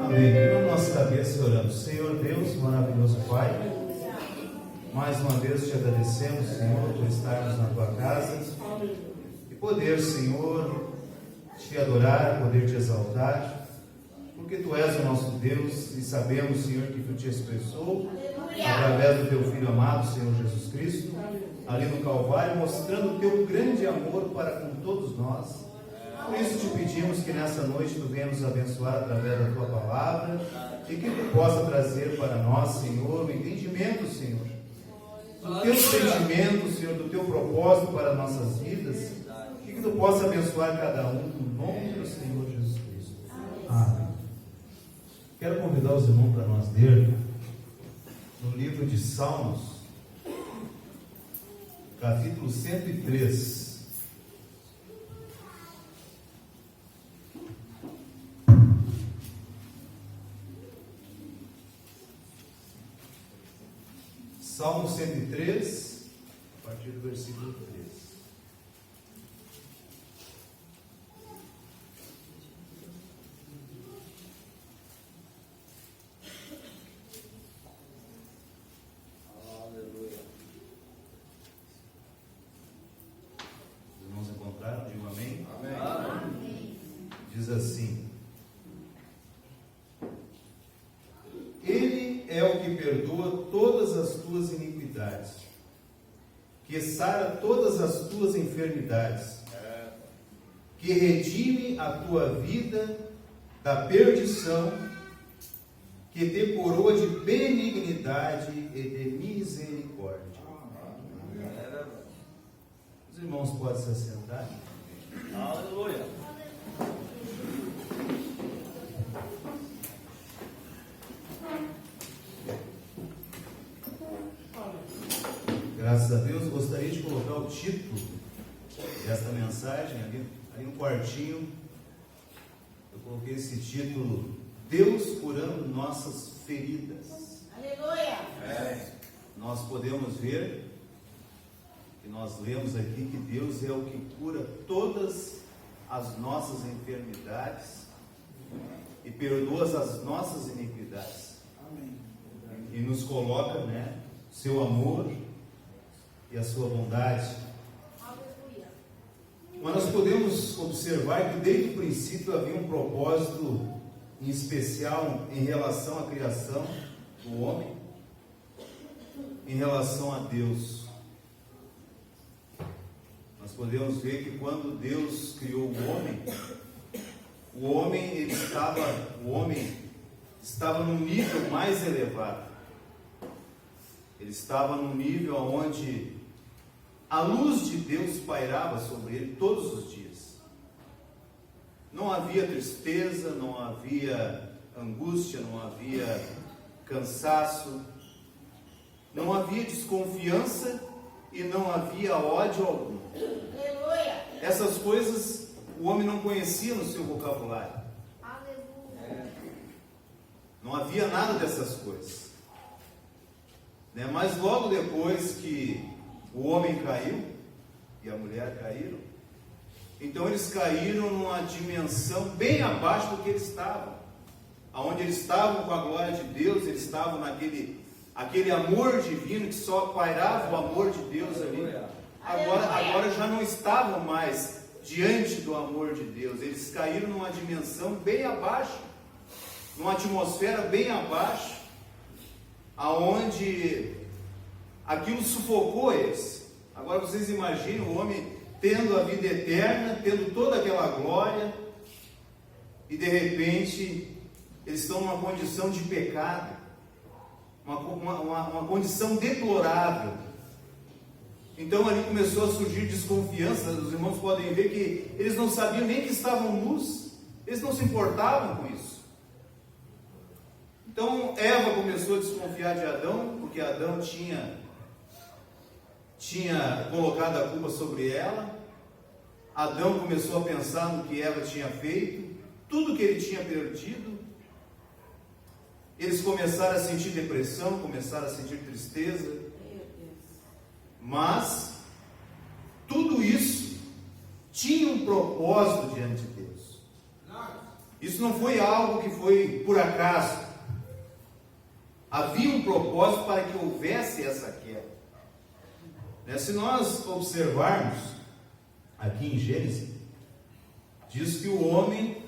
Amém. Curvamos nossa cabeça e oramos. Senhor Deus, maravilhoso Pai, mais uma vez te agradecemos, Senhor, por estarmos na tua casa e poder, Senhor, te adorar, poder te exaltar, porque tu és o nosso Deus e sabemos, Senhor, que tu te expressou através do teu Filho amado, Senhor Jesus Cristo, ali no Calvário, mostrando o teu grande amor para com todos nós. Por isso te pedimos que nessa noite tu venha nos abençoar através da tua palavra e que tu possa trazer para nós, Senhor, o entendimento, Senhor, do teu sentimento, Senhor, do teu propósito para nossas vidas, e que tu possa abençoar cada um no nome do Senhor Jesus Cristo. Amém. Quero convidar os irmãos para nós ler no livro de Salmos, capítulo 103. Salmo 103, a partir do versículo 3. Aleluia. Os irmãos encontraram? Digam amém. Amém. Diz assim: Ele é o que perdoa todas as tuas iniquidades, que sara todas as tuas enfermidades, que redime a tua vida da perdição, que te coroa de benignidade e de misericórdia. Os irmãos podem se assentar. Aleluia. Graças a Deus, gostaria de colocar o título desta mensagem ali no quartinho. Eu coloquei esse título: Deus curando nossas feridas. Aleluia! Nós podemos ver, que nós lemos aqui, que Deus é o que cura todas as nossas enfermidades e perdoa as nossas iniquidades. Amém. E nos coloca, seu amor e a sua bondade. Aleluia! Mas nós podemos observar que desde o princípio havia um propósito em especial em relação à criação do homem, em relação a Deus. Nós podemos ver que quando Deus criou o homem estava num nível mais elevado. Ele estava num nível onde a luz de Deus pairava sobre ele todos os dias. Não havia tristeza, não havia angústia, não havia cansaço, não havia desconfiança e não havia ódio algum. Aleluia! Essas coisas o homem não conhecia no seu vocabulário. Aleluia! Não havia nada dessas coisas. Mas logo depois que o homem caiu e a mulher caíram, então eles caíram numa dimensão bem abaixo do que eles estavam. Onde eles estavam com a glória de Deus, eles estavam aquele amor divino, que só pairava o amor de Deus ali. Agora já não estavam mais diante do amor de Deus. Eles caíram numa dimensão bem abaixo, numa atmosfera bem abaixo, aonde aquilo sufocou eles. Agora vocês imaginam o homem tendo a vida eterna, tendo toda aquela glória, e de repente eles estão numa condição de pecado, uma condição deplorável. Então ali começou a surgir desconfiança. Os irmãos podem ver que eles não sabiam nem que estavam nus, eles não se importavam com isso. Então Eva começou a desconfiar de Adão, porque Adão tinha colocado a culpa sobre ela. Adão começou a pensar no que Eva tinha feito, tudo que ele tinha perdido. Eles começaram a sentir depressão, começaram a sentir tristeza. Mas tudo isso tinha um propósito diante de Deus. Isso não foi algo que foi por acaso. Havia um propósito para que houvesse essa queda. Se nós observarmos aqui em Gênesis, diz que o homem,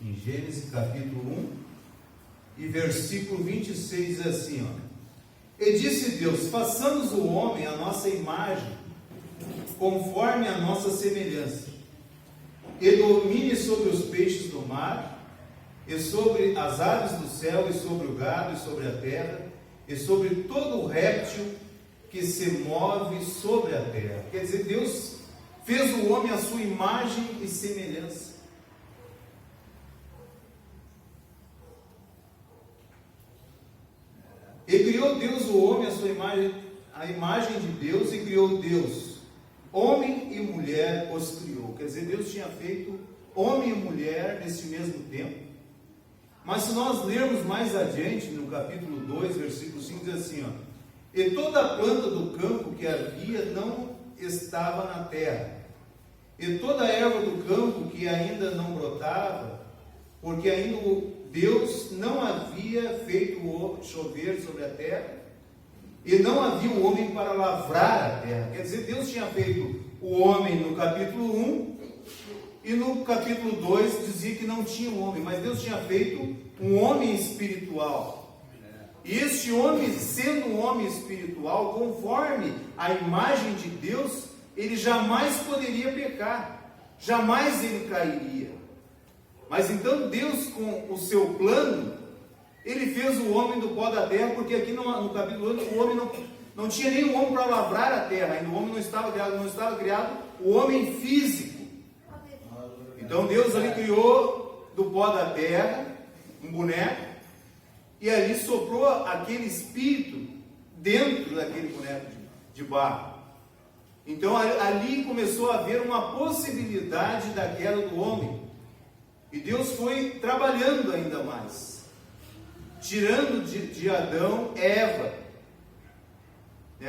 em Gênesis capítulo 1 e versículo 26, diz assim, E disse Deus, façamos o homem à nossa imagem, conforme a nossa semelhança, e domine sobre os peixes do mar, e sobre as aves do céu, e sobre o gado, e sobre a terra, e sobre todo o réptil que se move sobre a terra. Quer dizer, Deus fez o homem à sua imagem e semelhança. E criou Deus o homem à sua imagem, a imagem de Deus, e criou Deus, homem e mulher os criou. Quer dizer, Deus tinha feito homem e mulher nesse mesmo tempo. Mas se nós lermos mais adiante, no capítulo 2, versículo 5, diz assim, E toda a planta do campo que havia não estava na terra, e toda a erva do campo que ainda não brotava, porque ainda Deus não havia feito chover sobre a terra, e não havia o homem para lavrar a terra. Quer dizer, Deus tinha feito o homem no capítulo 1, e no capítulo 2 dizia que não tinha um homem, mas Deus tinha feito um homem espiritual. E este homem, sendo um homem espiritual, conforme a imagem de Deus, ele jamais poderia pecar, jamais ele cairia. Mas então Deus, com o seu plano, ele fez o homem do pó da terra, porque aqui no capítulo 1, o homem não tinha nenhum homem para lavrar a terra, ainda o homem não estava criado o homem físico. Então Deus ali criou do pó da terra um boneco, e ali soprou aquele espírito dentro daquele boneco de barro. Então ali começou a haver uma possibilidade da queda do homem. E Deus foi trabalhando ainda mais, tirando de Adão Eva,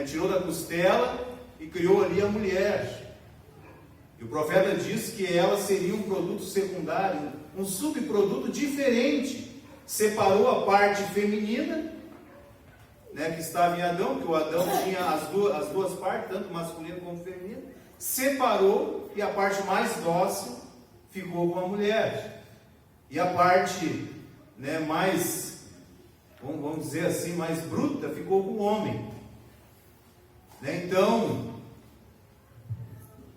tirou da costela e criou ali a mulher. E o profeta diz que ela seria um produto secundário, um subproduto diferente. Separou a parte feminina, que estava em Adão, porque o Adão tinha as duas partes, tanto masculino como feminino. Separou, e a parte mais dócil ficou com a mulher. E a parte mais, vamos dizer assim, mais bruta, ficou com o homem. Então,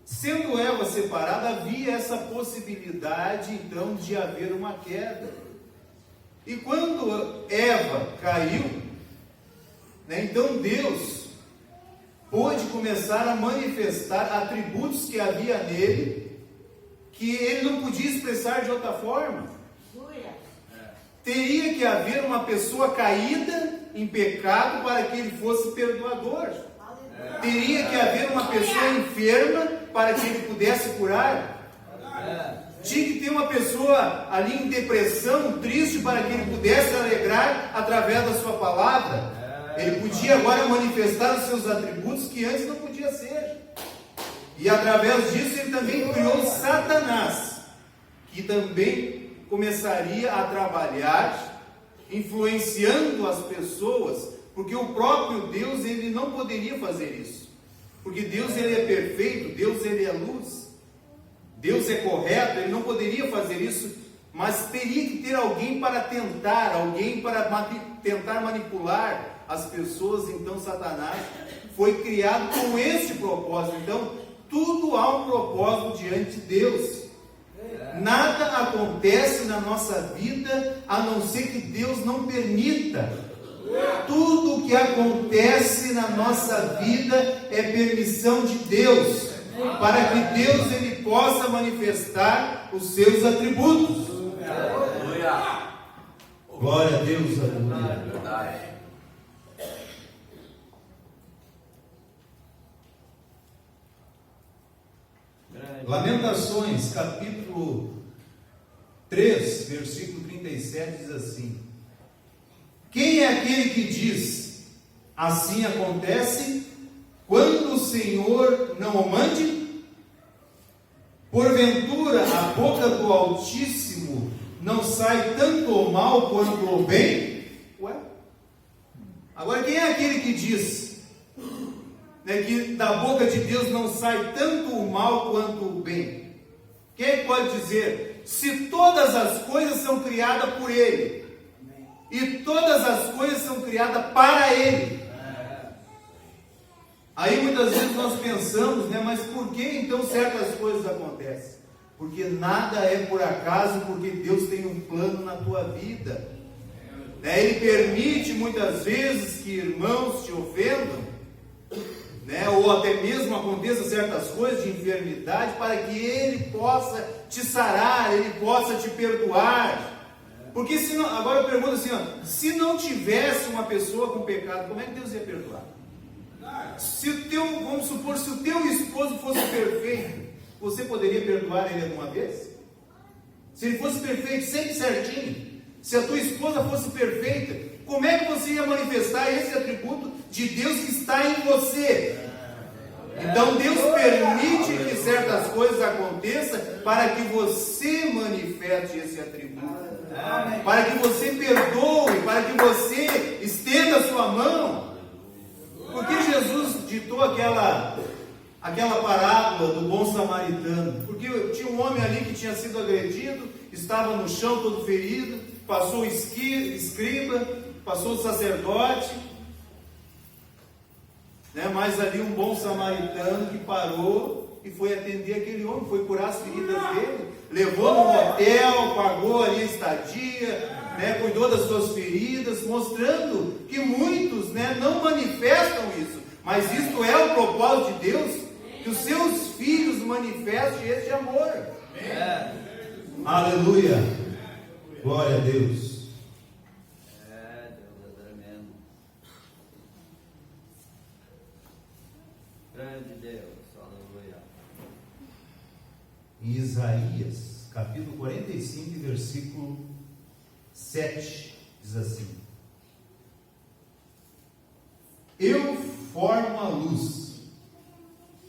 sendo Eva separada, havia essa possibilidade, então, de haver uma queda. E quando Eva caiu, então Deus pôde começar a manifestar atributos que havia nele, que ele não podia expressar de outra forma. Teria que haver uma pessoa caída em pecado para que ele fosse perdoador. Teria que haver uma pessoa enferma para que ele pudesse curar. Tinha que ter uma pessoa ali em depressão, triste, para que ele pudesse alegrar através da sua palavra. Ele podia agora manifestar os seus atributos que antes não podia ser. E através disso ele também criou Satanás, que também começaria a trabalhar, influenciando as pessoas, porque o próprio Deus, ele não poderia fazer isso. Porque Deus, ele é perfeito, Deus, ele é luz. Deus é correto, ele não poderia fazer isso, mas teria que ter alguém para tentar, tentar manipular as pessoas. Então Satanás foi criado com esse propósito. Então tudo há um propósito diante de Deus. Nada acontece na nossa vida a não ser que Deus não permita. Tudo o que acontece na nossa vida é permissão de Deus, para que Deus ele possa manifestar os seus atributos. Glória a Deus, aleluia. Lamentações, capítulo 3, versículo 37, diz assim: Quem é aquele que diz, assim acontece, quando o Senhor não o mande? Porventura, a boca do Altíssimo não sai tanto o mal quanto o bem? Ué? Agora, quem é aquele que diz, né, que da boca de Deus não sai tanto o mal quanto o bem? Quem pode dizer? Se todas as coisas são criadas por Ele, e todas as coisas são criadas para Ele. Aí muitas vezes nós pensamos, né, mas por que então certas coisas acontecem? Porque nada é por acaso, porque Deus tem um plano na tua vida. Né? Ele permite muitas vezes que irmãos te ofendam, né, ou até mesmo aconteça certas coisas de enfermidade, para que Ele possa te sarar, Ele possa te perdoar. Porque se não, agora eu pergunto assim, ó, se não tivesse uma pessoa com pecado, como é que Deus ia perdoar? Se o teu, vamos supor, se o teu esposo fosse perfeito, você poderia perdoar ele alguma vez? Se ele fosse perfeito, sempre certinho, se a tua esposa fosse perfeita, como é que você ia manifestar esse atributo de Deus que está em você? Então Deus permite que certas coisas aconteçam para que você manifeste esse atributo, para que você perdoe, para que você estenda a sua mão. Porque Jesus ditou aquela parábola do bom samaritano? Porque tinha um homem ali que tinha sido agredido, estava no chão todo ferido, passou o escriba, passou o sacerdote, né? Mas ali um bom samaritano que parou e foi atender aquele homem, foi curar as feridas dele, levou no hotel, pagou ali a estadia, né, cuidou das suas feridas, mostrando que muitos, né, não manifestam isso, mas isto é o propósito de Deus, que os seus filhos manifestem esse amor. Aleluia, glória a Deus. Deus é tremendo. Grande Deus, aleluia. Em Isaías, capítulo 45, versículo 7, diz assim: Eu formo a luz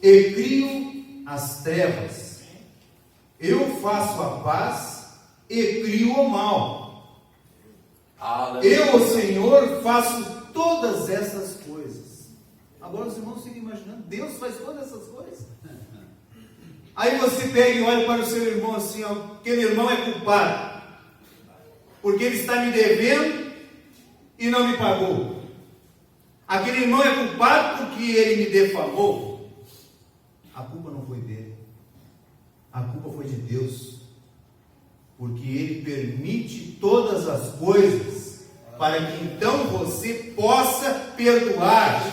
e crio as trevas, eu faço a paz e crio o mal. Eu, o Senhor, faço todas essas coisas. Agora os irmãos ficam imaginando, Deus faz todas essas coisas? Aí você pega e olha para o seu irmão assim, ó, aquele irmão é culpado, porque ele está me devendo e não me pagou. Aquele irmão é culpado porque ele me defamou. A culpa não foi dele, a culpa foi de Deus, porque Ele permite todas as coisas para que então você possa perdoar,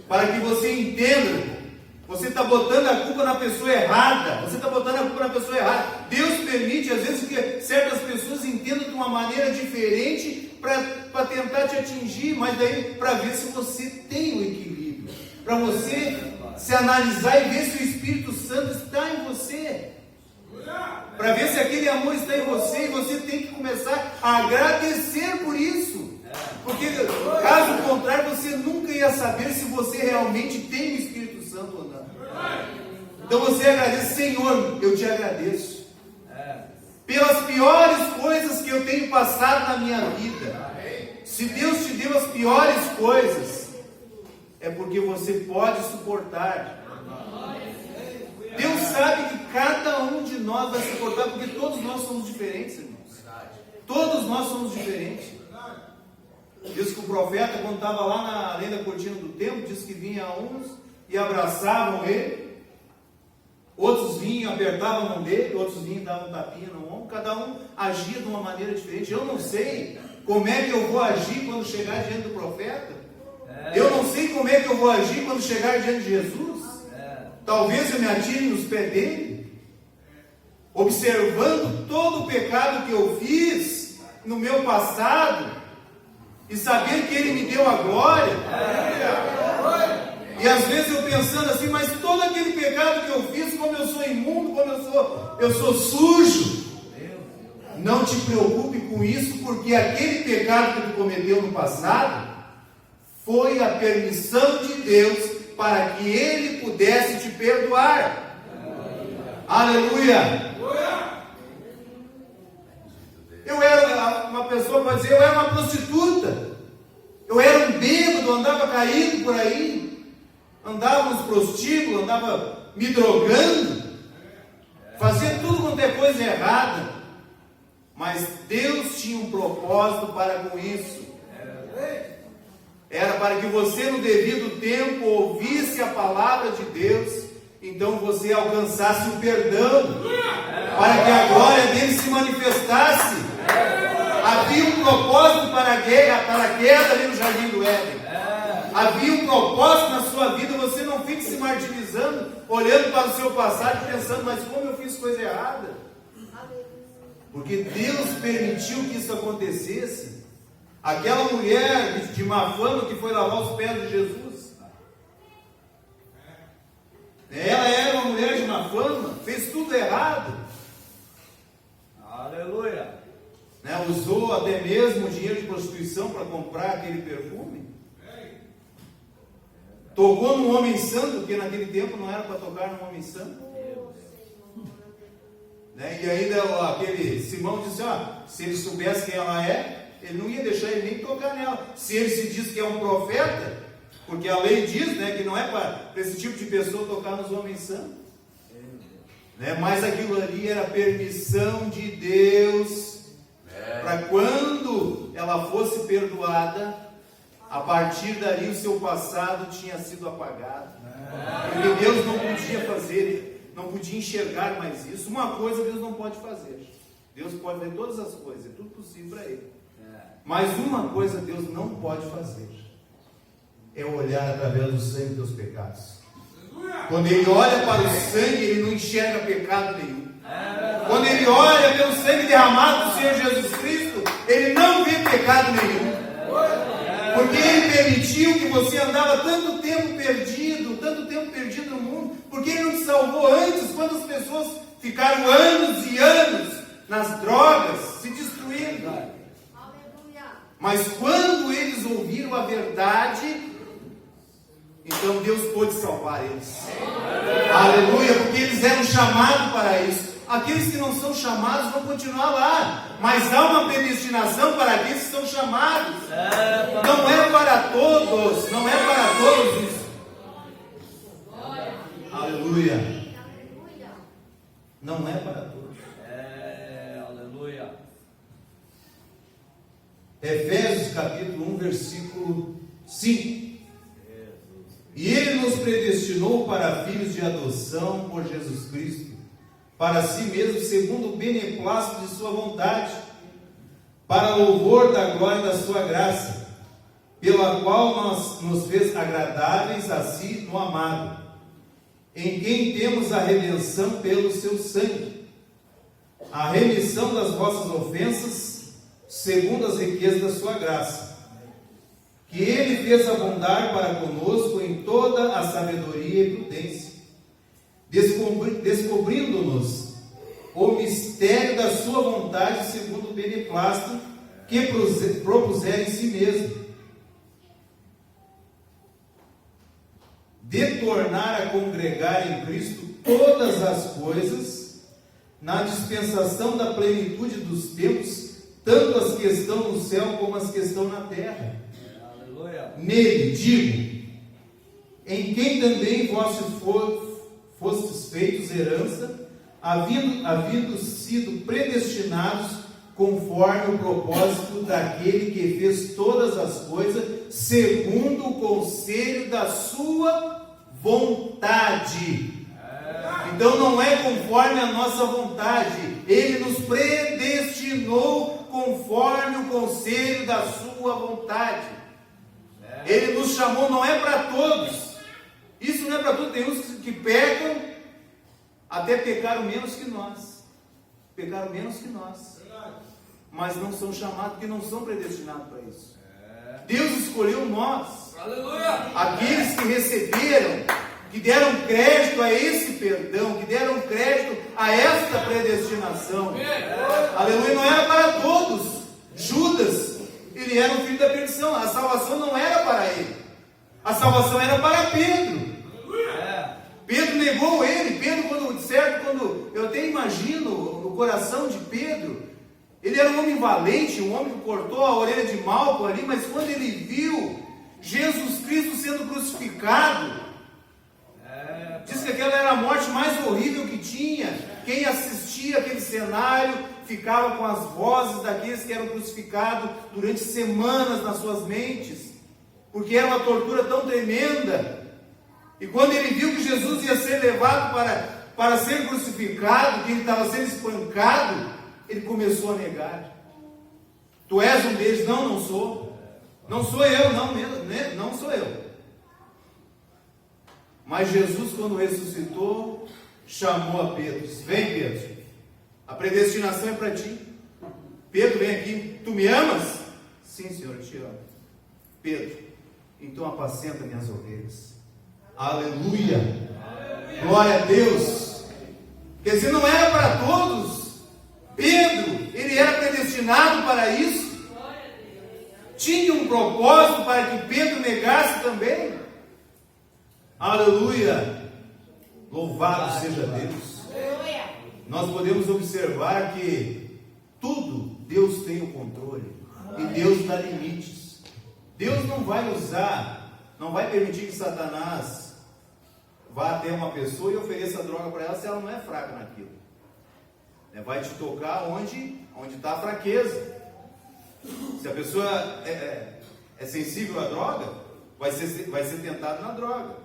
para que você entenda. Você está botando a culpa na pessoa errada. Você está botando a culpa na pessoa errada. Deus permite, às vezes, que certas pessoas entendam de uma maneira diferente para tentar te atingir, mas daí para ver se você tem o equilíbrio, para você se analisar e ver se o Espírito Santo está em você, para ver se aquele amor está em você, e você tem que começar a agradecer por isso, porque caso contrário você nunca ia saber se você realmente tem o Espírito Santo ou não. Então você agradece: Senhor, eu te agradeço pelas piores coisas que eu tenho passado na minha vida. Se Deus te deu as piores coisas, é porque você pode suportar. Deus sabe que cada um de nós vai suportar, porque todos nós somos diferentes, irmãos. Todos nós somos diferentes. Diz que o profeta, quando estava lá além da cortina do templo, diz que vinha uns e abraçavam ele, outros vinham, apertavam a mão dele, outros vinham e davam um tapinha no ombro. Cada um agia de uma maneira diferente. Eu não sei como é que eu vou agir quando chegar diante do profeta. Eu não sei como é que eu vou agir quando chegar diante de Jesus. Talvez eu me atire nos pés dele, observando todo o pecado que eu fiz no meu passado, e saber que Ele me deu a glória. E às vezes eu pensando assim, mas todo aquele pecado que eu fiz, como eu sou imundo, como eu sou sujo. Não te preocupe com isso, porque aquele pecado que tu cometeu no passado foi a permissão de Deus para que Ele pudesse te perdoar. Aleluia! Eu era, uma pessoa pode dizer, eu era uma prostituta. Eu era um bêbado, andava caído por aí. Andava nos prostíbulos, andava me drogando. Fazia tudo quanto é coisa errada. Mas Deus tinha um propósito para com isso. Era para que você no devido tempo ouvisse a palavra de Deus, então você alcançasse o perdão, para que a glória dele se manifestasse. Havia um propósito para a queda ali no Jardim do Éden. Havia um propósito na sua vida. Você não fique se martirizando, olhando para o seu passado e pensando, mas como eu fiz coisa errada? Porque Deus permitiu que isso acontecesse. Aquela mulher de má fama que foi lavar os pés de Jesus, ela era uma mulher de má fama, fez tudo errado. Aleluia. Usou até mesmo o dinheiro de prostituição para comprar aquele perfume. Tocou num homem santo, porque naquele tempo não era para tocar num homem santo. E ainda aquele Simão disse, se ele soubesse quem ela é, ele não ia deixar ele nem tocar nela. Se ele se diz que é um profeta, porque a lei diz, que não é para esse tipo de pessoa tocar nos homens santos. Mas aquilo ali era permissão de Deus, para quando ela fosse perdoada, a partir dali o seu passado tinha sido apagado. Porque Deus não podia fazer, não podia enxergar mais isso. Uma coisa Deus não pode fazer. Deus pode ver todas as coisas, é tudo possível para Ele. Mas uma coisa Deus não pode fazer, é olhar através do sangue dos pecados. Quando Ele olha para o sangue, Ele não enxerga pecado nenhum. Quando Ele olha pelo sangue derramado do Senhor Jesus Cristo, Ele não vê pecado nenhum. Porque Ele permitiu que você andava tanto tempo perdido no mundo. Porque Ele não te salvou antes, quando as pessoas ficaram anos e anos nas drogas, se destruindo. Mas quando eles ouviram a verdade, então Deus pôde salvar eles. Aleluia, porque eles eram chamados para isso. Aqueles que não são chamados vão continuar lá, mas há uma predestinação para aqueles que são chamados. Não é para todos, não é para todos isso. Aleluia. Não é para todos. Aleluia. Efésios capítulo 1, versículo 5. E Ele nos predestinou para filhos de adoção por Jesus Cristo, para si mesmo, segundo o beneplácito de sua vontade, para louvor da glória da sua graça, pela qual nos fez agradáveis a si no amado, em quem temos a redenção pelo seu sangue, a remissão das vossas ofensas, segundo as riquezas da sua graça, que Ele fez abundar para conosco em toda a sabedoria e prudência, descobrindo-nos o mistério da sua vontade, segundo o beneplácito que propuser em si mesmo, de tornar a congregar em Cristo todas as coisas, na dispensação da plenitude dos tempos, tanto as que estão no céu como as que estão na terra. Aleluia. Nele, digo, em quem também vós fostes feitos herança, havendo sido predestinados conforme o propósito daquele que fez todas as coisas, segundo o conselho da sua vontade. Então não é conforme a nossa vontade, Ele nos predestinou conforme o conselho da sua vontade. Ele nos chamou, não é para todos. Isso não é para todos. Tem uns que pecam, até pecaram menos que nós. Pecaram menos que nós. Mas não são chamados, porque não são predestinados para isso. Deus escolheu nós. Aleluia. Aqueles que receberam, que deram crédito a esse perdão, que deram crédito a esta predestinação. Aleluia, não era para todos. Judas, ele era um filho da perdição. A salvação não era para ele. A salvação era para Pedro. Pedro negou ele. Pedro, quando coração de Pedro. Ele era um homem valente, um homem que cortou a orelha de Malco ali, mas quando ele viu Jesus Cristo sendo crucificado, diz que aquela era a morte mais horrível que tinha. Quem assistia aquele cenário ficava com as vozes daqueles que eram crucificados durante semanas nas suas mentes, porque era uma tortura tão tremenda. E quando ele viu que Jesus ia ser levado para ser crucificado, que ele estava sendo espancado, ele começou a negar. Tu és um deles? Não, não sou. Não sou eu, não mesmo, né? Não sou eu. Mas Jesus, quando ressuscitou, chamou a Pedro. Disse: vem, Pedro, a predestinação é para ti. Pedro, vem aqui. Tu me amas? Sim, Senhor, eu te amo. Pedro, então apacenta minhas ovelhas. Aleluia! Glória a Deus! Quer dizer, não era para todos. Pedro, ele era predestinado para isso. Tinha um propósito para que Pedro negasse também. Aleluia! Louvado seja Deus. Nós podemos observar que tudo Deus tem o controle e Deus dá limites. Deus não vai usar, não vai permitir que Satanás vá até uma pessoa e ofereça droga para ela se ela não é fraca naquilo. Vai te tocar onde está a fraqueza. Se a pessoa é sensível à droga, vai ser tentado na droga.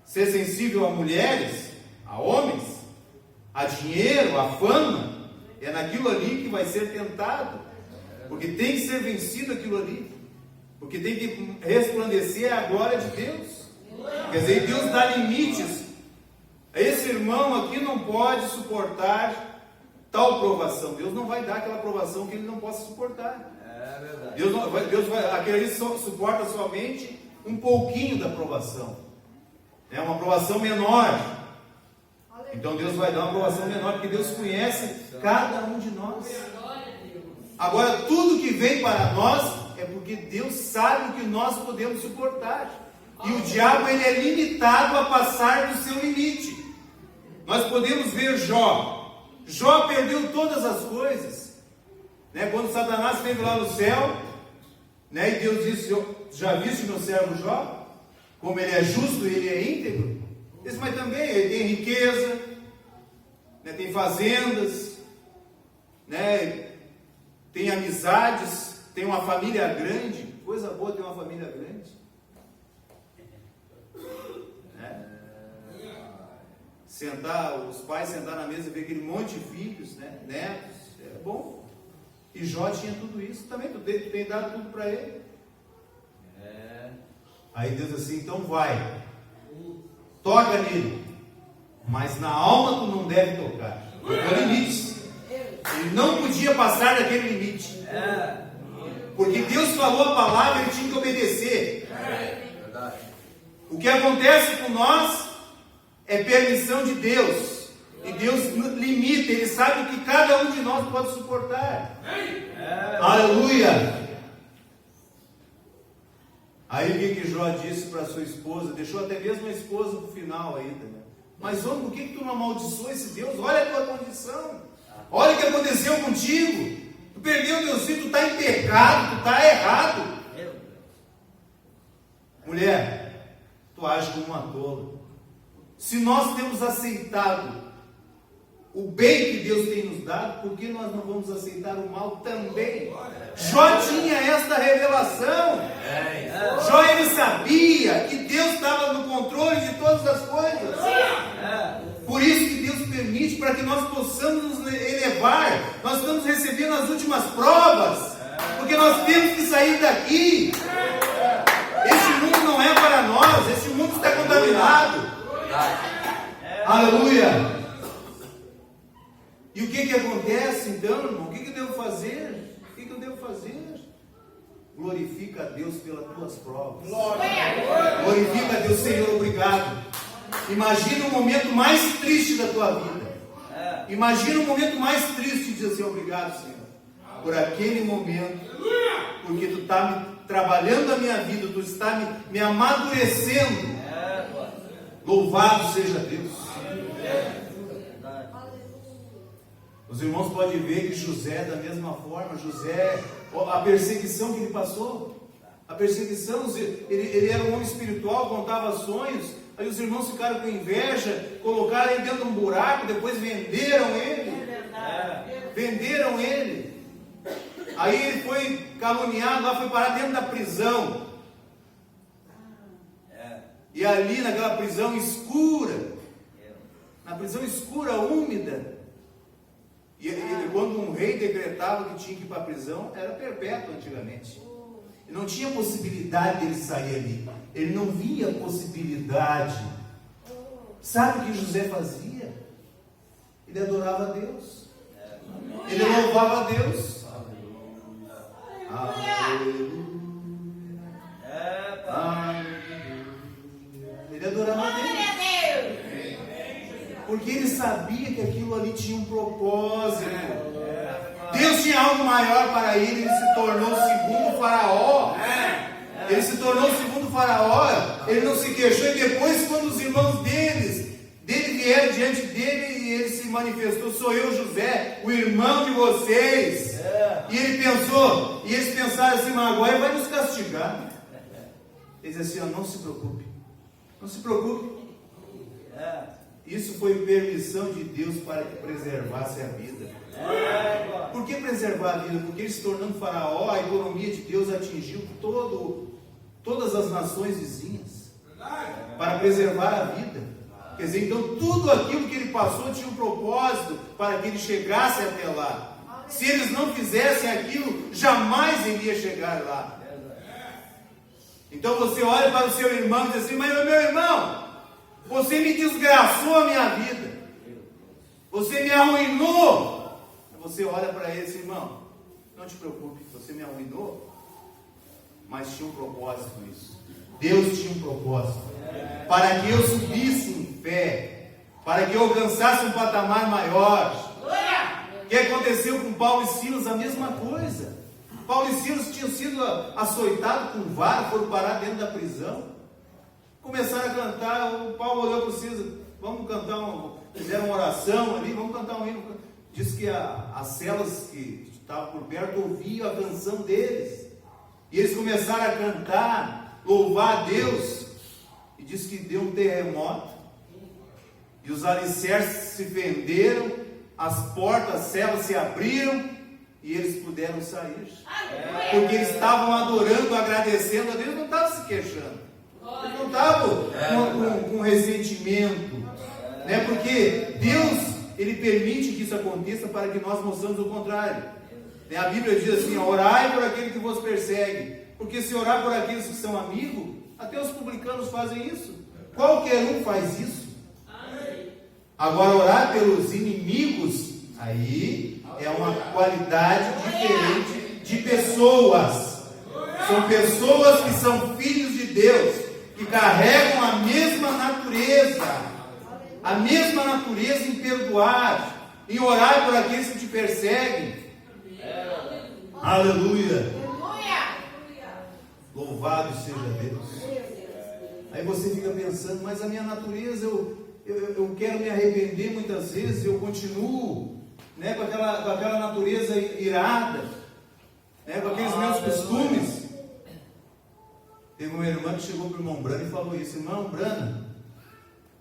Se é sensível a mulheres, a homens, a dinheiro, a fama, é naquilo ali que vai ser tentado. Porque tem que ser vencido aquilo ali. Porque tem que resplandecer a glória de Deus. Quer dizer, Deus dá limites. Esse irmão aqui não pode suportar tal provação. Deus não vai dar aquela provação que ele não possa suportar. É verdade. Deus vai, aquele ali suporta somente um pouquinho da provação. É uma provação menor. Então Deus vai dar uma provação menor, porque Deus conhece cada um de nós. Agora, tudo que vem para nós é porque Deus sabe o que nós podemos suportar. E o diabo, ele é limitado a passar do seu limite. Nós podemos ver Jó. Jó perdeu todas as coisas, né? Quando Satanás esteve lá no céu, né? E Deus disse: já viste meu servo Jó? Como ele é justo e ele é íntegro? Disse: mas também ele tem riqueza, né? Tem fazendas, né? Tem amizades, tem uma família grande. Coisa boa ter uma família grande. Os pais sentar na mesa e ver aquele monte de filhos, né? Netos, é bom. E Jó tinha tudo isso também, tu tem dado tudo para ele. Aí Deus assim: então vai, toca nele, mas na alma tu não deve tocar. Porque o limite, ele não podia passar daquele limite. Porque Deus falou a palavra, ele tinha que obedecer. O que acontece com nós é permissão de Deus. E Deus limita, Ele sabe o que cada um de nós pode suportar. Aleluia! Aí o que Jó disse para sua esposa? Deixou até mesmo a esposa para o final ainda, né? Mas homem, por que tu não amaldiçoa esse Deus? Olha a tua condição. Olha o que aconteceu contigo. Tu perdeu teus filhos, tu está em pecado, tu está errado. Mulher, tu age como uma tola. Se nós temos aceitado o bem que Deus tem nos dado, por que nós não vamos aceitar o mal também? Jó tinha esta revelação. Jó, ele sabia que Deus estava no controle de todas as coisas. Por isso que Deus permite, para que nós possamos nos elevar. Nós estamos recebendo as últimas provas, porque nós temos que sair daqui. Este mundo não é para nós, este mundo está contaminado. Aleluia! E o que acontece então, irmão? O que eu devo fazer? O que eu devo fazer? Glorifica a Deus pelas tuas provas. Glorifica a Deus, Senhor, obrigado. Imagina o momento mais triste da tua vida. Imagina o momento mais triste e diz assim: obrigado, Senhor, por aquele momento, porque tu está trabalhando a minha vida, tu está me amadurecendo. Louvado seja Deus. Os irmãos podem ver que José, da mesma forma, José, a perseguição que ele passou, a perseguição, ele era um homem espiritual, contava sonhos, aí os irmãos ficaram com inveja, colocaram ele dentro de um buraco, depois venderam ele. Venderam ele. Aí ele foi caluniado, lá foi parar dentro da prisão. E ali naquela prisão escura, na prisão escura, úmida, e quando um rei decretava que tinha que ir para a prisão, era perpétuo antigamente. E não tinha possibilidade dele sair ali. Ele não via possibilidade. Sabe o que José fazia? Ele adorava a Deus. Ele louvava a Deus. Aleluia. Ele adorava a Deus. Porque ele sabia que aquilo ali tinha um propósito. Deus tinha algo maior para ele. Ele se tornou o segundo faraó. Ele se tornou o segundo faraó. Ele não se queixou. E depois, quando os irmãos dele vieram diante dele, e ele se manifestou: sou eu, José, o irmão de vocês. E ele pensou, e eles pensaram assim: mas agora ele vai nos castigar. Ele disse assim: não se preocupe, não se preocupe. Isso foi permissão de Deus para que preservasse a vida. Por que preservar a vida? Porque ele se tornando faraó, a economia de Deus atingiu todas as nações vizinhas, para preservar a vida. Quer dizer, então tudo aquilo que ele passou tinha um propósito para que ele chegasse até lá. Se eles não fizessem aquilo, jamais ele ia chegar lá. Então você olha para o seu irmão e diz assim: mas meu irmão, você me desgraçou a minha vida, você me arruinou. Você olha para ele e diz: irmão, não te preocupe, você me arruinou, mas tinha um propósito isso. Deus tinha um propósito, para que eu subisse em fé, para que eu alcançasse um patamar maior. O que aconteceu com Paulo e Silas? A mesma coisa. Paulo e Silas tinham sido açoitados com vara, foram parar dentro da prisão, começaram a cantar. O Paulo olhou para o Silas: vamos cantar, fizeram uma oração ali, vamos cantar um hino. Diz que as celas que estavam por perto ouviam a canção deles, e eles começaram a cantar, louvar a Deus, e diz que deu um terremoto, e os alicerces se fenderam, as portas, as celas se abriram, e eles puderam sair, porque eles estavam adorando, agradecendo a Deus, não estavam se queixando, eles não estavam com ressentimento, né? Porque Deus, Ele permite que isso aconteça para que nós mostramos o contrário. A Bíblia diz assim: orai por aquele que vos persegue, porque se orar por aqueles que são amigos, até os publicanos fazem isso, qualquer um faz isso. Agora, orar pelos inimigos, aí é uma qualidade diferente de pessoas. São pessoas que são filhos de Deus, que carregam a mesma natureza em perdoar, em orar por aqueles que te perseguem. Aleluia! Louvado seja Deus. Aí você fica pensando: mas a minha natureza, eu quero me arrepender muitas vezes, eu continuo, né, com aquela natureza irada, né, com aqueles meus costumes. Teve uma irmã que chegou para o irmão Brana e falou isso: irmão Brana,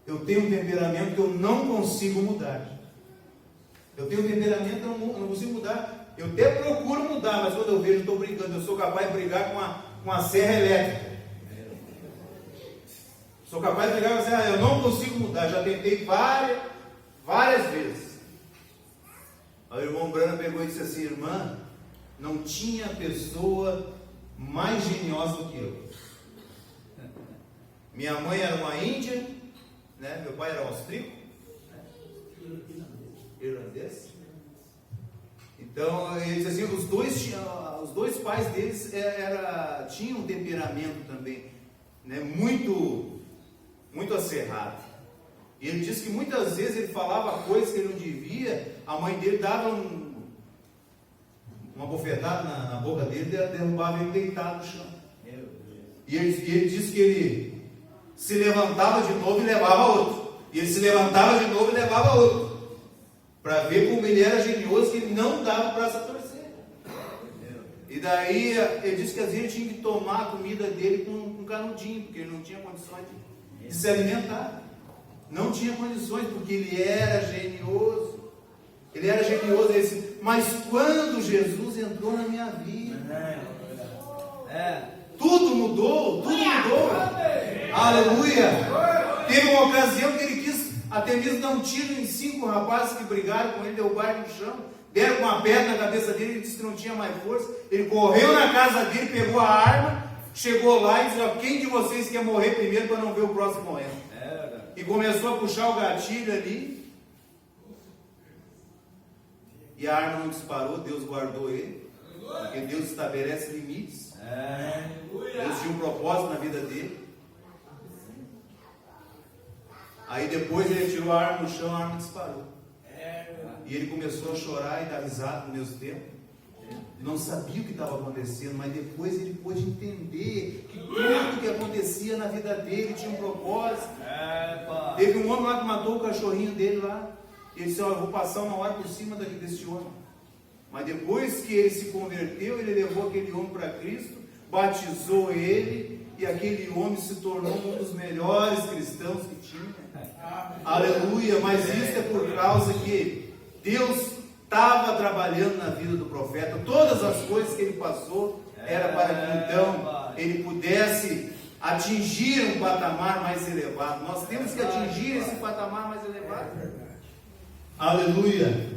eu tenho um temperamento que eu não consigo mudar. Eu tenho um temperamento que eu não consigo mudar. Eu até procuro mudar, mas quando eu vejo, eu estou brincando. Eu sou capaz de brigar com a serra elétrica. Sou capaz de brigar com a serra. Eu não consigo mudar. Já tentei várias vezes. Aí o irmão Brana pegou e disse assim: irmã, não tinha pessoa mais geniosa do que eu. Minha mãe era uma índia, né? Meu pai era austríaco, irlandês. Então ele diz assim: os dois pais deles tinham um temperamento também, né? Muito acerrado. E ele diz que muitas vezes ele falava coisas que ele não devia, a mãe dele dava uma bofetada na boca dele, derrubava ele deitado no chão. E ele diz que ele se levantava de novo e levava outro. E ele se levantava de novo e levava outro. para ver como ele era genioso, que ele não dava o braço a torcer. E daí ele disse que às vezes ele tinha que tomar a comida dele com um canudinho, porque ele não tinha condições de se alimentar. Não tinha condições, porque ele era genioso. Ele era genioso. Ele disse, mas quando Jesus entrou na minha vida, tudo mudou, tudo mudou. Aleluia! Teve uma ocasião que ele quis até mesmo dar um tiro em 5 rapazes que brigaram com ele, derrubaram no chão, deram uma pedra na cabeça dele, ele disse que não tinha mais força. Ele correu na casa dele, pegou a arma, chegou lá e disse, quem de vocês quer morrer primeiro para não ver o próximo morrendo? E começou a puxar o gatilho ali, e a arma não disparou, Deus guardou ele, porque Deus estabelece limites. Deus tinha um propósito na vida dele. Aí depois ele tirou a arma no chão, a arma disparou. E ele começou a chorar e dar risada no mesmo tempo. Não sabia o que estava acontecendo, mas depois ele pôde entender que tudo que acontecia na vida dele tinha um propósito. Teve um homem lá que matou o cachorrinho dele lá. Ele disse, eu vou passar uma hora por cima desse homem. Mas depois que ele se converteu, ele levou aquele homem para Cristo, batizou ele, e aquele homem se tornou um dos melhores cristãos que tinha. Aleluia, mas isso é por causa que Deus estava trabalhando na vida do profeta. Todas as coisas que ele passou era para que então ele pudesse atingir um patamar mais elevado. Nós temos que atingir esse patamar mais elevado. Aleluia.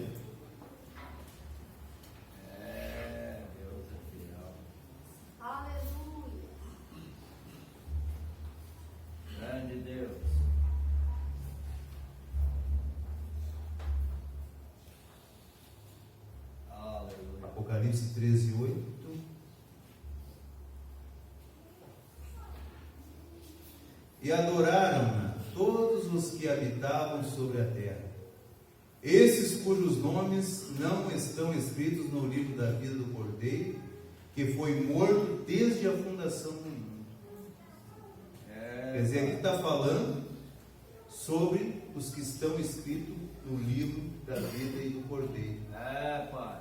Grande Deus. Aleluia. Apocalipse 13:8. E adoraram-na todos os que habitavam sobre a terra, esses cujos nomes não estão escritos no livro da vida do Cordeiro, que foi morto desde a fundação do mundo. Quer dizer, aqui está falando sobre os que estão escritos no livro da vida e do Cordeiro. Pai.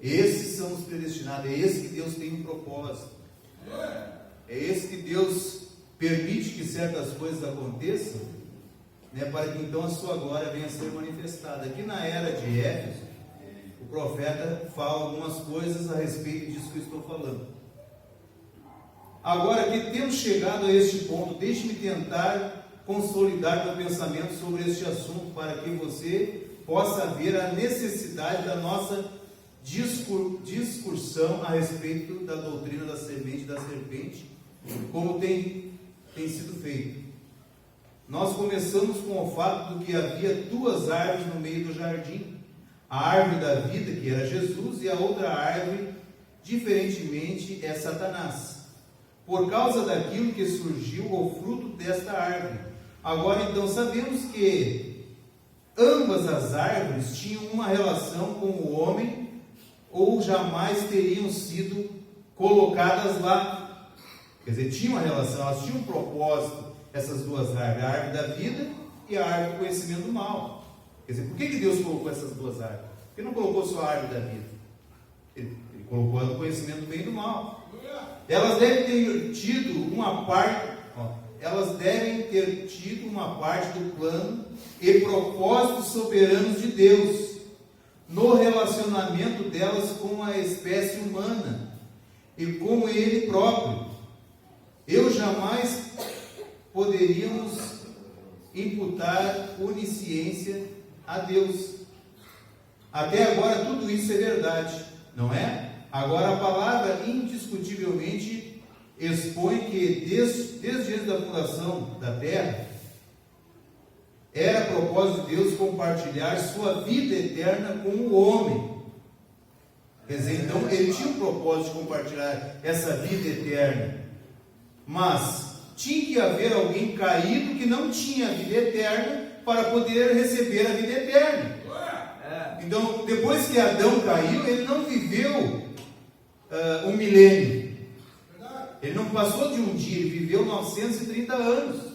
Esses são os predestinados, é esse que Deus tem um propósito. É esse que Deus permite que certas coisas aconteçam, né, para que então a sua glória venha a ser manifestada. Aqui na era de Éfeso, o profeta fala algumas coisas a respeito disso que eu estou falando. Agora que temos chegado a este ponto, deixe-me tentar consolidar meu pensamento sobre este assunto, para que você possa ver a necessidade da nossa discussão a respeito da doutrina da semente e da serpente, como tem sido feito. Nós começamos com o fato de que havia 2 árvores no meio do jardim, a árvore da vida, que era Jesus, e a outra árvore, diferentemente, é Satanás, por causa daquilo que surgiu o fruto desta árvore. Agora então sabemos que ambas as árvores tinham uma relação com o homem, ou jamais teriam sido colocadas lá. Quer dizer, tinha uma relação, elas tinham um propósito, essas 2 árvores, a árvore da vida e a árvore do conhecimento do mal. Quer dizer, por que Deus colocou essas 2 árvores? Por que não colocou só a árvore da vida? Ele colocou a do conhecimento do bem e do mal. Elas devem ter tido uma parte, do plano e propósitos soberanos de Deus, no relacionamento delas com a espécie humana e com Ele próprio. Eu jamais poderíamos imputar onisciência a Deus. Até agora tudo isso é verdade, não é? Agora a palavra indiscutivelmente expõe que desde antes da fundação da terra, era propósito de Deus compartilhar sua vida eterna com o homem. Quer dizer, então ele tinha um propósito de compartilhar essa vida eterna, mas tinha que haver alguém caído que não tinha vida eterna para poder receber a vida eterna. Então, depois que Adão caiu, ele não viveu um milênio. Ele não passou de um dia, ele viveu 930 anos.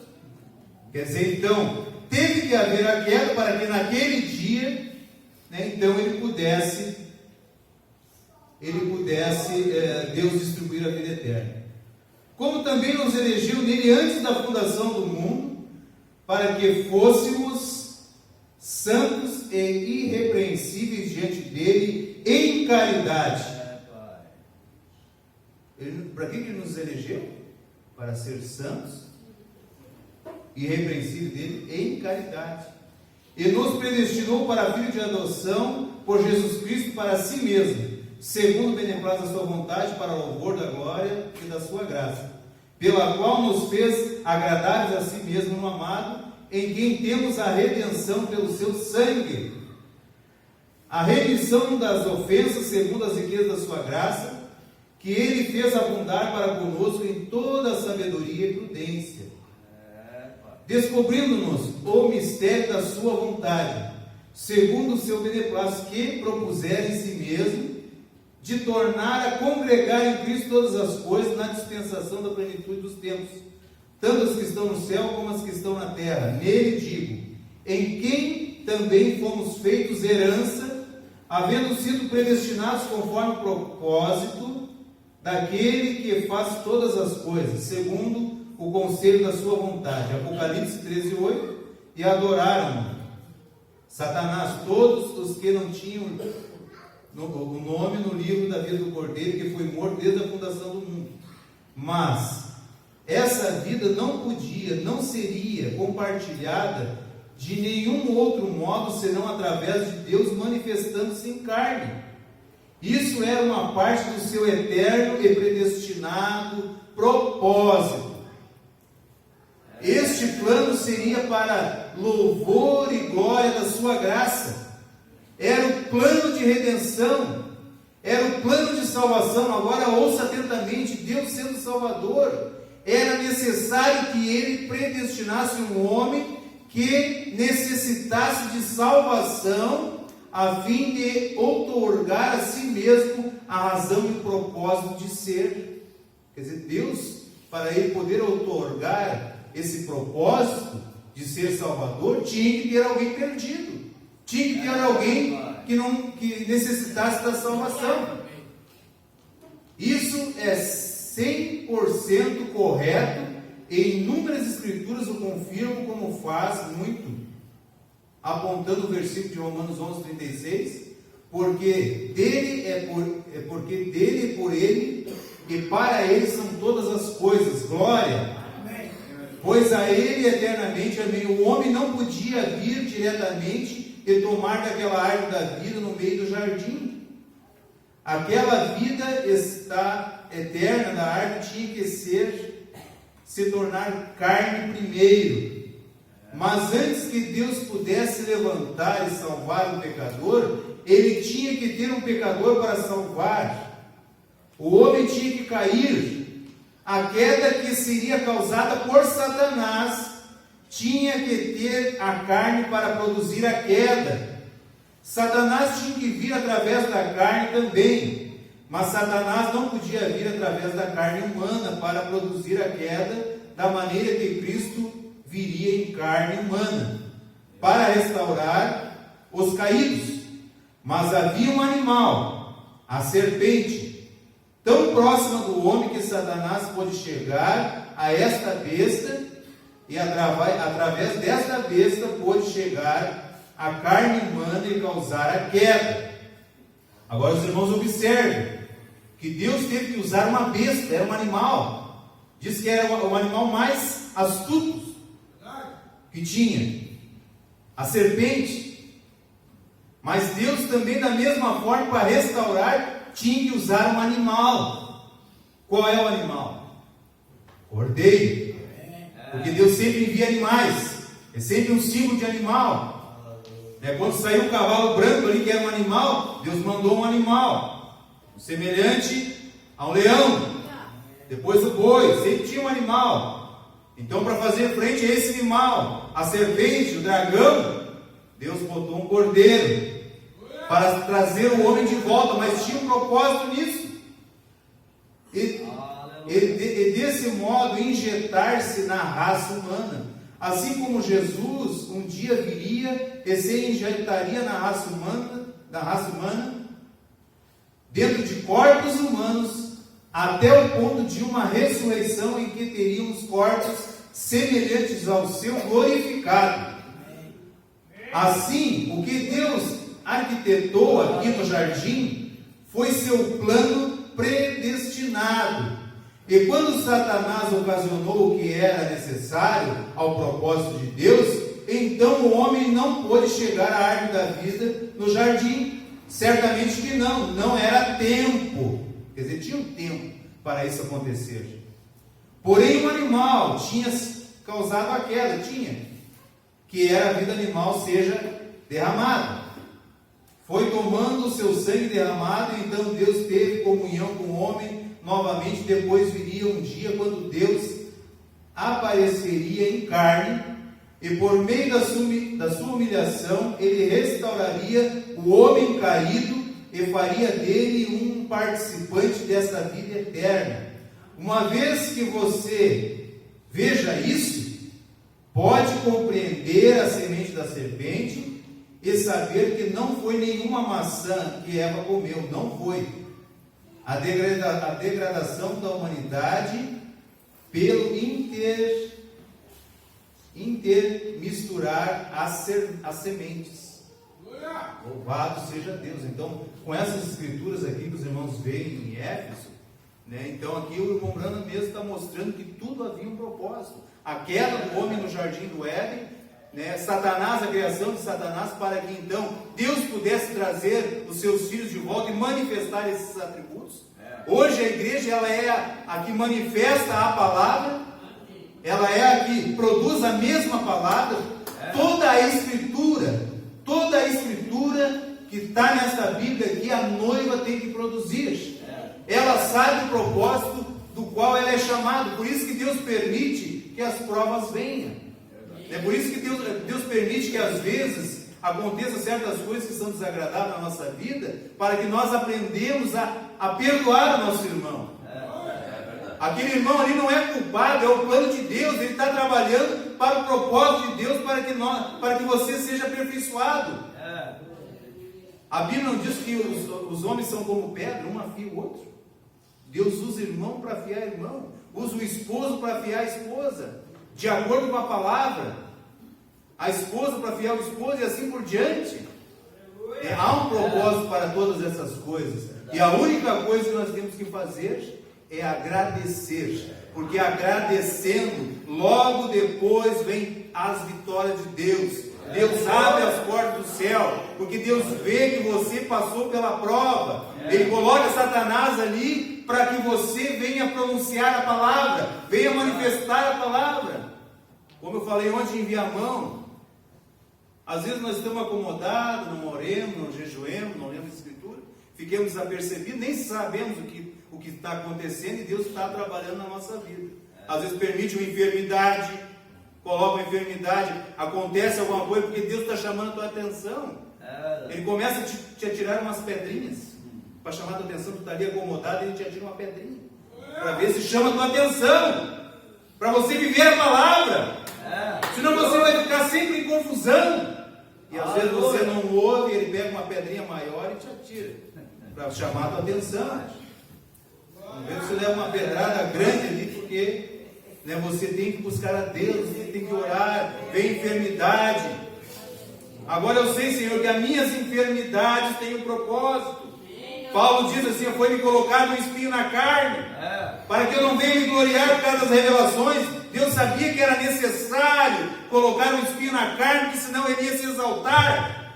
Quer dizer, então, teve que haver a queda para que naquele dia, né, então ele pudesse Deus distribuir a vida eterna. Como também nos elegeu nele antes da fundação do mundo, para que fôssemos santos e irrepreensíveis diante dele em caridade. Para que ele nos elegeu? Para ser santos e irrepreensíveis dele em caridade. E nos predestinou para filho de adoção por Jesus Cristo para si mesmo, segundo o beneplácito da sua vontade, para o louvor da glória e da sua graça, pela qual nos fez agradáveis a si mesmo no amado, em quem temos a redenção pelo seu sangue, a remissão das ofensas segundo as riquezas da sua graça, que ele fez abundar para conosco em toda a sabedoria e prudência, descobrindo-nos o mistério da sua vontade, segundo o seu beneplácito, que propusera em si mesmo, de tornar a congregar em Cristo todas as coisas na dispensação da plenitude dos tempos, tanto as que estão no céu como as que estão na terra. Nele digo, em quem também fomos feitos herança, havendo sido predestinados conforme o propósito daquele que faz todas as coisas, segundo o conselho da sua vontade. Apocalipse 13:8. E adoraram Satanás, todos os que não tinham o nome no livro da vida do Cordeiro, que foi morto desde a fundação do mundo. Mas essa vida não seria compartilhada de nenhum outro modo, senão através de Deus manifestando-se em carne. Isso era uma parte do seu eterno e predestinado propósito. Este plano seria para louvor e glória da sua graça. Era o plano de redenção, era o plano de salvação. Agora ouça atentamente, Deus sendo Salvador, era necessário que ele predestinasse um homem que necessitasse de salvação, a fim de outorgar a si mesmo a razão e o propósito de ser. Quer dizer, Deus, para ele poder outorgar esse propósito de ser Salvador, tinha que ter alguém perdido, tinha que ter alguém que necessitasse da salvação. Isso é 100% correto, e inúmeras escrituras o confirmam, como faz muito, apontando o versículo de Romanos 11:36, porque dele por ele e para ele são todas as coisas. Glória! Pois a ele eternamente amém. O homem não podia vir diretamente e tomar daquela árvore da vida no meio do jardim. Aquela vida eterna da árvore tinha que se tornar carne primeiro. Mas antes que Deus pudesse levantar e salvar o pecador, ele tinha que ter um pecador para salvar. O homem tinha que cair. A queda que seria causada por Satanás tinha que ter a carne para produzir a queda. Satanás tinha que vir através da carne também, mas Satanás não podia vir através da carne humana para produzir a queda da maneira que Cristo viria em carne humana, para restaurar os caídos. Mas havia um animal, a serpente, tão próxima do homem que Satanás pôde chegar a esta besta, e através desta besta pôde chegar à carne humana e causar a queda. Agora os irmãos observem que Deus teve que usar uma besta, era um animal. Diz que era o animal mais astuto que tinha, a serpente. Mas Deus também, da mesma forma, para restaurar, tinha que usar um animal. Qual é o animal? Cordeiro. Porque Deus sempre envia animais, é sempre um símbolo de animal. Quando saiu o cavalo branco ali, que era um animal, Deus mandou um animal semelhante a um leão. Depois o boi, sempre tinha um animal. Então, para fazer frente a esse animal, a serpente, o dragão, Deus botou um cordeiro para trazer o homem de volta, mas tinha um propósito nisso. E desse modo injetar-se na raça humana. assim como Jesus um dia viria e se injetaria na raça humana, dentro de corpos humanos, até o ponto de uma ressurreição em que teríamos corpos semelhantes ao seu glorificado. Assim, o que Deus arquitetou aqui no jardim foi seu plano predestinado. E quando Satanás ocasionou o que era necessário ao propósito de Deus, então o homem não pôde chegar à árvore da vida no jardim. Certamente que não era tempo. Quer dizer, tinha um tempo para isso acontecer. Porém, o animal tinha causado a queda, que era a vida animal seja derramada. Foi tomando o seu sangue derramado, e então Deus teve comunhão com o homem novamente. Depois viria um dia quando Deus apareceria em carne, e por meio da sua humilhação, ele restauraria o homem caído e faria dele um participante desta vida eterna. Uma vez que você veja isso, pode compreender a semente da serpente e saber que não foi nenhuma maçã que Eva comeu, não foi. A degradação da humanidade pelo intermisturar as sementes. Louvado seja Deus. Então, com essas escrituras aqui que os irmãos veem em Éfeso, então aqui o irmão Branham mesmo está mostrando que tudo havia um propósito. A queda do homem no jardim do Éden, Satanás, a criação de Satanás, para que então Deus pudesse trazer os seus filhos de volta e manifestar esses atributos. Hoje a igreja, ela é a que manifesta a palavra, ela é a que produz a mesma palavra. Toda a escritura que está nesta Bíblia aqui, a noiva tem que produzir. Ela sabe o propósito do qual ela é chamada. Por isso que Deus permite que as provas venham. É por isso que Deus permite que às vezes aconteçam certas coisas que são desagradáveis na nossa vida, para que nós aprendamos a perdoar o nosso irmão. Aquele irmão ali não é culpado, é o plano de Deus. Ele está trabalhando para o propósito de Deus, para que você seja aperfeiçoado. A Bíblia não diz que os homens são como pedra, um afia o outro. Deus usa irmão para afiar irmão, usa o esposo para afiar a esposa, de acordo com a palavra, a esposa para afiar o esposo e assim por diante. Há um propósito para todas essas coisas, e a única coisa que nós temos que fazer é agradecer, porque agradecendo, logo depois vem as vitórias de Deus. Deus abre as portas do céu, porque Deus vê que você passou pela prova. Ele coloca Satanás ali para que você venha pronunciar a palavra, venha manifestar a palavra. Como eu falei ontem em Viamão, às vezes nós estamos acomodados, não oremos, não jejuemos, não lemos a Escritura, fiquemos desapercebidos, nem sabemos o que está acontecendo, e Deus está trabalhando na nossa vida. Às vezes permite uma enfermidade, coloca uma enfermidade, acontece alguma coisa, porque Deus está chamando a tua atenção. Ele começa a te atirar umas pedrinhas, para chamar a tua atenção. Tu está ali acomodado e ele te atira uma pedrinha, para ver se chama a tua atenção, para você viver a palavra. Senão você vai ficar sempre em confusão, e às vezes você não ouve, ele pega uma pedrinha maior e te atira, para chamar a tua atenção. Às vezes você leva uma pedrada grande ali, porque você tem que buscar a Deus, você tem que orar, vem enfermidade. Agora eu sei, Senhor, que as minhas enfermidades têm um propósito. Paulo diz assim: foi-me colocado um espinho na carne, para que eu não venha me gloriar por causa das revelações. Deus sabia que era necessário colocar um espinho na carne, porque senão ele ia se exaltar.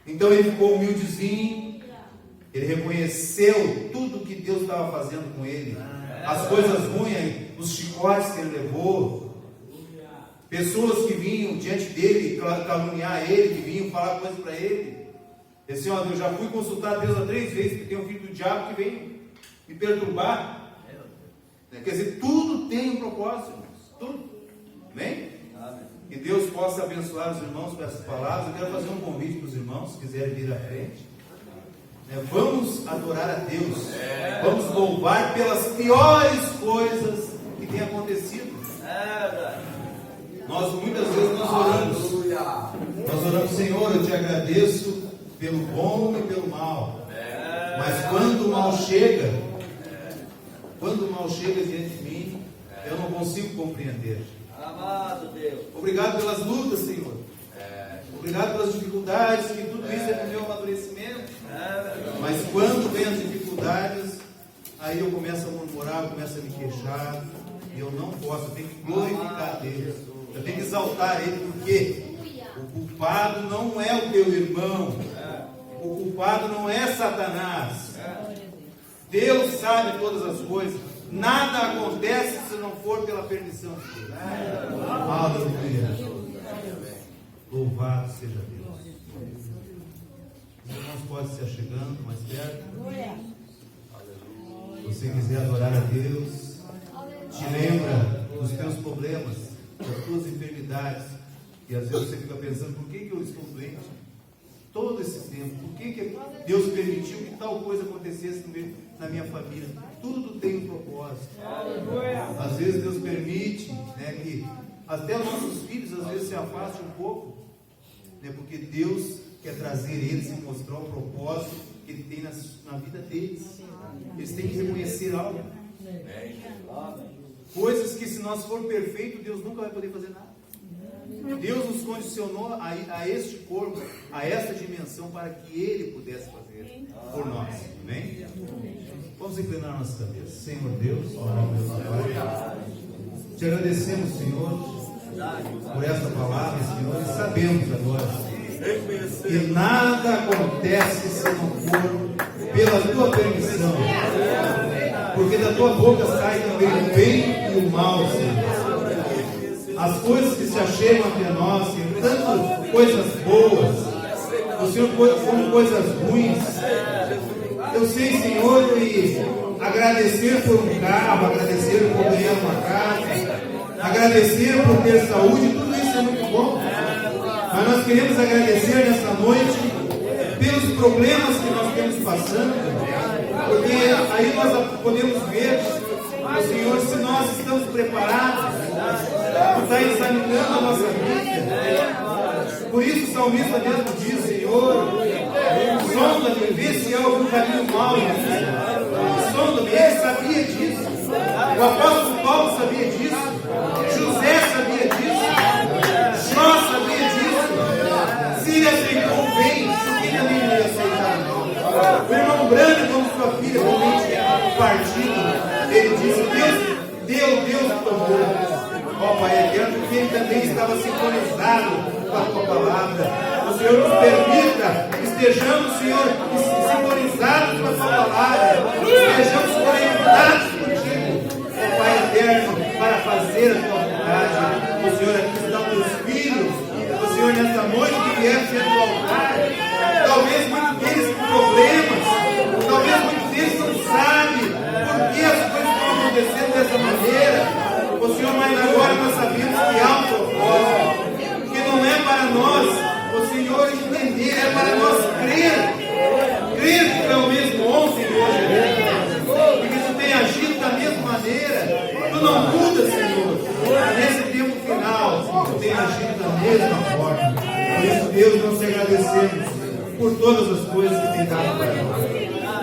Então ele ficou humildezinho, ele reconheceu tudo que Deus estava fazendo com ele. As coisas ruins, os chicotes que ele levou, pessoas que vinham diante dele caluniar ele, que vinham falar coisas para ele. Esse eu já fui consultar Deus 3 vezes, porque tem um filho do diabo que vem me perturbar. Quer dizer, tudo tem um propósito, irmãos. Tudo. Amém? Que Deus possa abençoar os irmãos com essas palavras. Eu quero fazer um convite para os irmãos, se quiserem vir à frente. Vamos adorar a Deus. Vamos louvar pelas piores coisas que têm acontecido. Muitas vezes nós oramos, Senhor, eu te agradeço pelo bom e pelo mal. Mas quando o mal chega diante de mim, eu não consigo compreender. Amado Deus. Obrigado pelas lutas, Senhor. Obrigado pelas dificuldades, que tudo isso é para o meu amadurecimento. Mas quando vem as dificuldades, aí eu começo a murmurar, eu começo a me queixar. E eu não posso, eu tenho que glorificar Deus. Eu tenho que exaltar Ele, porque o culpado não é o teu irmão. O culpado não é Satanás. Deus sabe todas as coisas. Nada acontece se não for pela permissão de Deus. Aleluia. Louvado seja Deus. Os irmãos podem se achegando mais perto. Se você quiser adorar a Deus, te lembra dos teus problemas, das tuas enfermidades. E às vezes você fica pensando, por que eu estou doente todo esse tempo? Por que Deus permitiu que tal coisa acontecesse na minha família? Tudo tem um propósito. Às vezes Deus permite, né, que até os nossos filhos às vezes se afastem um pouco, né, porque Deus quer trazer eles e mostrar o propósito que Ele tem na vida deles. Eles têm que reconhecer algo. Coisas que, se nós for perfeito, Deus nunca vai poder fazer nada. Deus nos condicionou a este corpo, a esta dimensão, para que Ele pudesse fazer por nós. Amém? Vamos inclinar nossas cabeças. Senhor Deus, Pai, te agradecemos, Senhor, por esta palavra, Senhor, e sabemos agora que nada acontece se não for pela tua permissão, porque da tua boca sai também o bem e o mal, Senhor. As coisas que se achegam até nós, Senhor, tanto coisas boas, o Senhor, como coisas ruins. Eu sei, Senhor, que agradecer por um carro, agradecer por ganhar uma casa, agradecer por ter saúde, tudo isso é muito bom. Mas nós queremos agradecer nessa noite pelos problemas que nós temos passando, porque aí nós podemos ver, Senhor, se nós estamos preparados, está examinando a nossa vida. Por isso o salmista mesmo diz, Senhor, sonda-me, vê se há algum caminho mau em mim. Sonda-me, ele sabia disso. O apóstolo Paulo sabia disso. José sabia disso. Jó sabia disso. Se ele aceitou o bem, por que também não ia aceitar o mal? O irmão Brando, como sua filha realmente partido, ele disse, Deus tomou. Ó Pai eterno, porque Ele também estava sintonizado com a Tua palavra. O Senhor nos permita, estejamos, Senhor, sintonizados com a Tua palavra, estejamos conectados contigo, ó Pai eterno, para fazer a Tua vontade. O Senhor, aqui estão Teus filhos, o Senhor, nesta noite que vier ser do altar, talvez muitos deles com problemas, talvez muitos deles não sabem por que as coisas estão acontecendo dessa maneira. O Senhor, mas agora nós sabemos que há um propósito, que não é para nós, o Senhor, entender, é para nós crer que tu é o mesmo ontem, hoje, porque tu tem agido da mesma maneira, tu não muda, Senhor, nesse tempo final, tu tem agido da mesma forma. Por isso, Deus, nós te agradecemos por todas as coisas que tem dado para nós.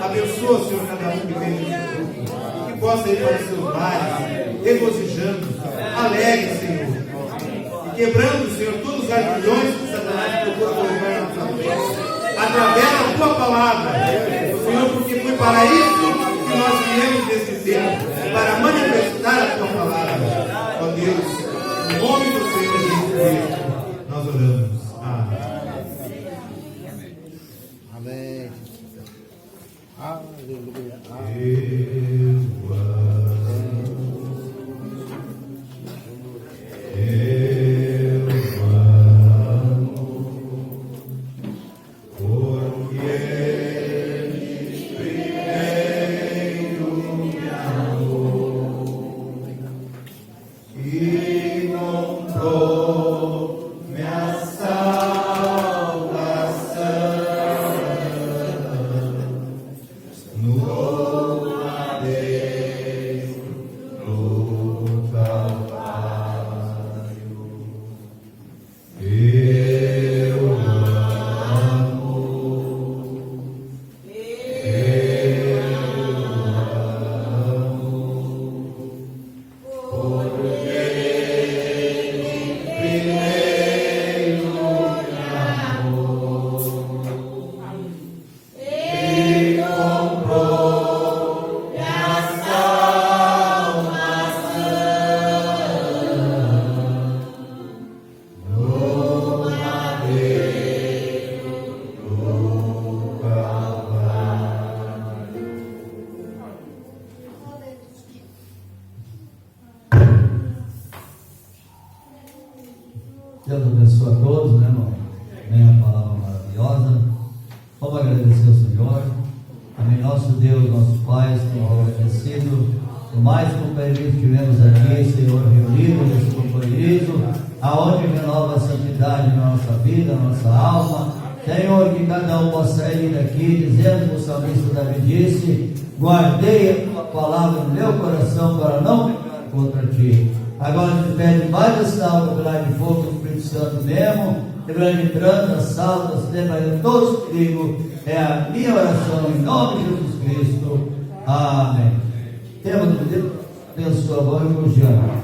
Abençoa, Senhor, cada um que vem nesse grupo, que possa ir para os seus lares, regozijando, alegre, Senhor, e quebrando, Senhor, todos os arquilhões que Satanás procura colocar na nossa frente, através da Tua palavra, Senhor, porque foi para isso que nós viemos nesse tempo, para manifestar a Tua palavra. Ó Deus, em nome do Senhor Jesus Cristo, nós oramos. Amém. Amém. Aleluia. No por mais companheirismo que tivemos aqui, Senhor, reunido nesse companheirismo, aonde renova a santidade na nossa vida, na nossa alma. Senhor, que cada um possa sair daqui, dizendo como o salmista Davi disse: guardei a tua palavra no meu coração para não pecar contra ti. Agora te pede mais essa alma pela de fogo do Espírito Santo mesmo, entrando nas salas, levando todos os perigos. É a minha oração em nome de Jesus Cristo. Amém. Temos que Deus, abençoa a mão e